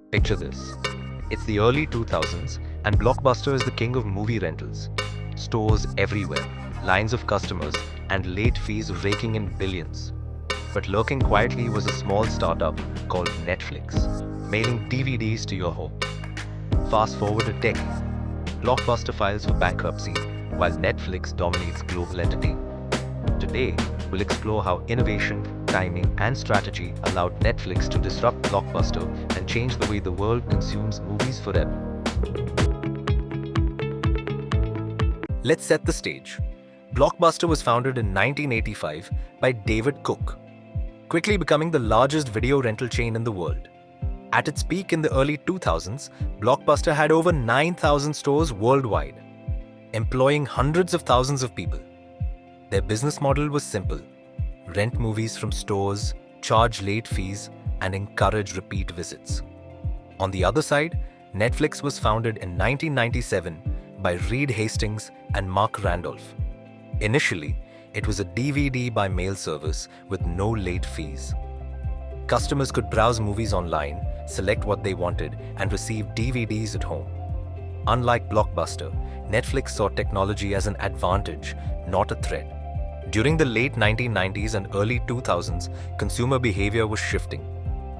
Picture this. It's the early 2000s, and Blockbuster is the king of movie rentals. Stores everywhere, lines of customers, and late fees raking in billions. But lurking quietly was a small startup called Netflix, mailing DVDs to your home. Fast forward a decade. Blockbuster files for bankruptcy, while Netflix dominates global entertainment. Today, we'll explore how innovation, timing, and strategy allowed Netflix to disrupt Blockbuster and change the way the world consumes movies forever. Let's set the stage. Blockbuster was founded in 1985 by David Cook, quickly becoming the largest video rental chain in the world. At its peak in the early 2000s, Blockbuster had over 9,000 stores worldwide, employing hundreds of thousands of people. Their business model was simple: rent movies from stores, charge late fees, and encourage repeat visits. On the other side, Netflix was founded in 1997 by Reed Hastings and Mark Randolph. Initially, it was a DVD by mail service with no late fees. Customers could browse movies online, select what they wanted, and receive DVDs at home. Unlike Blockbuster, Netflix saw technology as an advantage, not a threat. During the late 1990s and early 2000s, consumer behavior was shifting.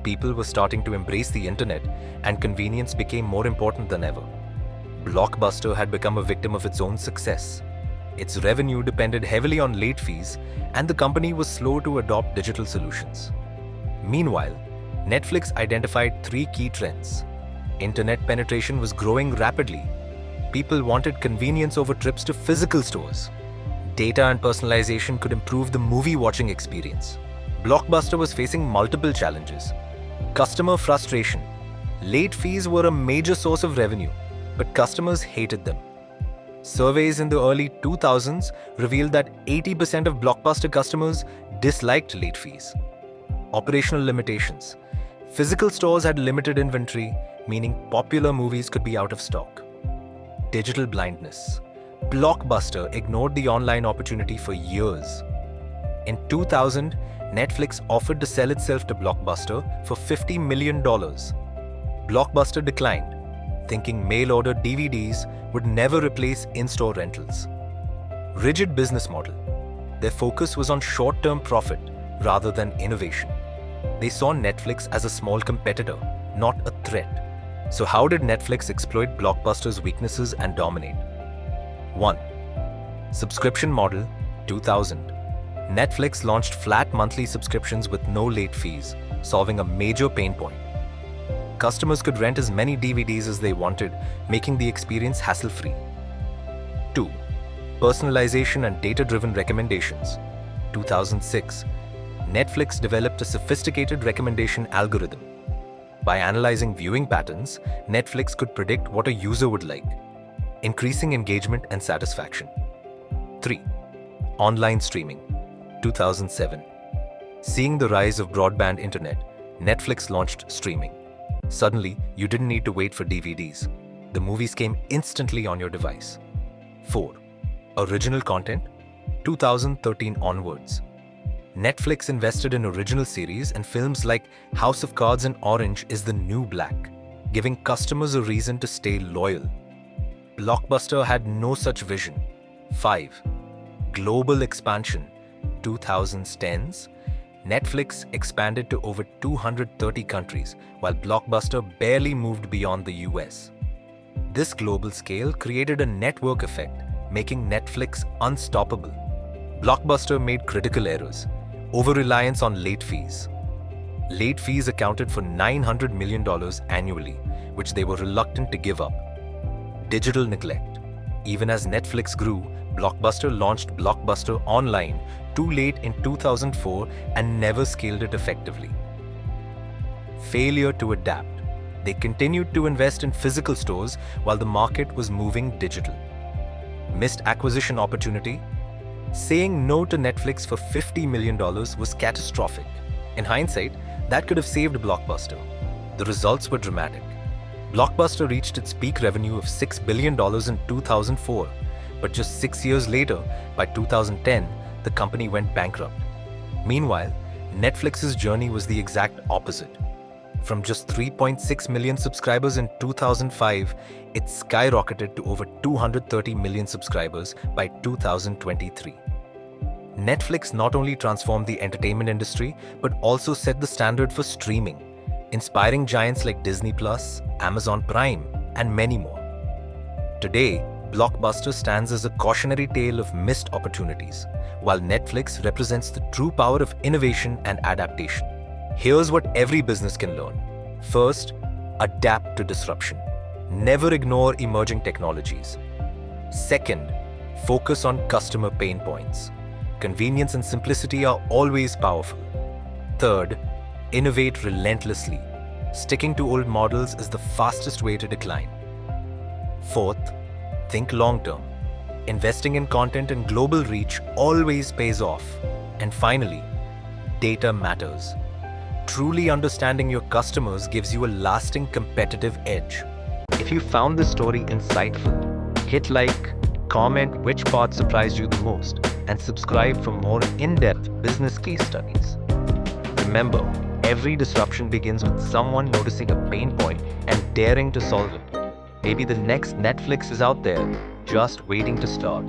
People were starting to embrace the internet, and convenience became more important than ever. Blockbuster had become a victim of its own success. Its revenue depended heavily on late fees, and the company was slow to adopt digital solutions. Meanwhile, Netflix identified three key trends. Internet penetration was growing rapidly. People wanted convenience over trips to physical stores. Data and personalization could improve the movie-watching experience. Blockbuster was facing multiple challenges. Customer frustration. Late fees were a major source of revenue, but customers hated them. Surveys in the early 2000s revealed that 80% of Blockbuster customers disliked late fees. Operational limitations. Physical stores had limited inventory, meaning popular movies could be out of stock. Digital blindness. Blockbuster ignored the online opportunity for years. In 2000, Netflix offered to sell itself to Blockbuster for $50 million. Blockbuster declined, thinking mail-order DVDs would never replace in-store rentals. Rigid business model. Their focus was on short-term profit rather than innovation. They saw Netflix as a small competitor, not a threat. So how did Netflix exploit Blockbuster's weaknesses and dominate? 1. Subscription model, 2000. Netflix launched flat monthly subscriptions with no late fees, solving a major pain point. Customers could rent as many DVDs as they wanted, making the experience hassle-free. 2. Personalization and data-driven recommendations, 2006. Netflix developed a sophisticated recommendation algorithm. By analyzing viewing patterns, Netflix could predict what a user would like, increasing engagement and satisfaction. 3. Online streaming, 2007. Seeing the rise of broadband internet, Netflix launched streaming. Suddenly, you didn't need to wait for DVDs. The movies came instantly on your device. 4. Original content, 2013 onwards. Netflix invested in original series, and films like House of Cards and Orange is the New Black, giving customers a reason to stay loyal. Blockbuster had no such vision. 5. Global expansion, 2010s. Netflix expanded to over 230 countries, while Blockbuster barely moved beyond the US. This global scale created a network effect, making Netflix unstoppable. Blockbuster made critical errors: over-reliance on late fees. Late fees accounted for $900 million annually, which they were reluctant to give up. Digital neglect. Even as Netflix grew, Blockbuster launched Blockbuster Online too late in 2004 and never scaled it effectively. Failure to adapt. They continued to invest in physical stores while the market was moving digital. Missed acquisition opportunity. Saying no to Netflix for $50 million was catastrophic. In hindsight, that could have saved Blockbuster. The results were dramatic. Blockbuster reached its peak revenue of $6 billion in 2004, but just 6 years later, by 2010, the company went bankrupt. Meanwhile, Netflix's journey was the exact opposite. From just 3.6 million subscribers in 2005, it skyrocketed to over 230 million subscribers by 2023. Netflix not only transformed the entertainment industry, but also set the standard for streaming, inspiring giants like Disney+, Amazon Prime, and many more. Today, Blockbuster stands as a cautionary tale of missed opportunities, while Netflix represents the true power of innovation and adaptation. Here's what every business can learn. First, adapt to disruption. Never ignore emerging technologies. Second, focus on customer pain points. Convenience and simplicity are always powerful. Third, innovate relentlessly. Sticking to old models is the fastest way to decline. Fourth, think long-term. Investing in content and global reach always pays off. And finally, data matters. Truly understanding your customers gives you a lasting competitive edge. If you found this story insightful, hit like, comment which part surprised you the most, and subscribe for more in-depth business case studies. Remember, every disruption begins with someone noticing a pain point and daring to solve it. Maybe the next Netflix is out there, just waiting to start.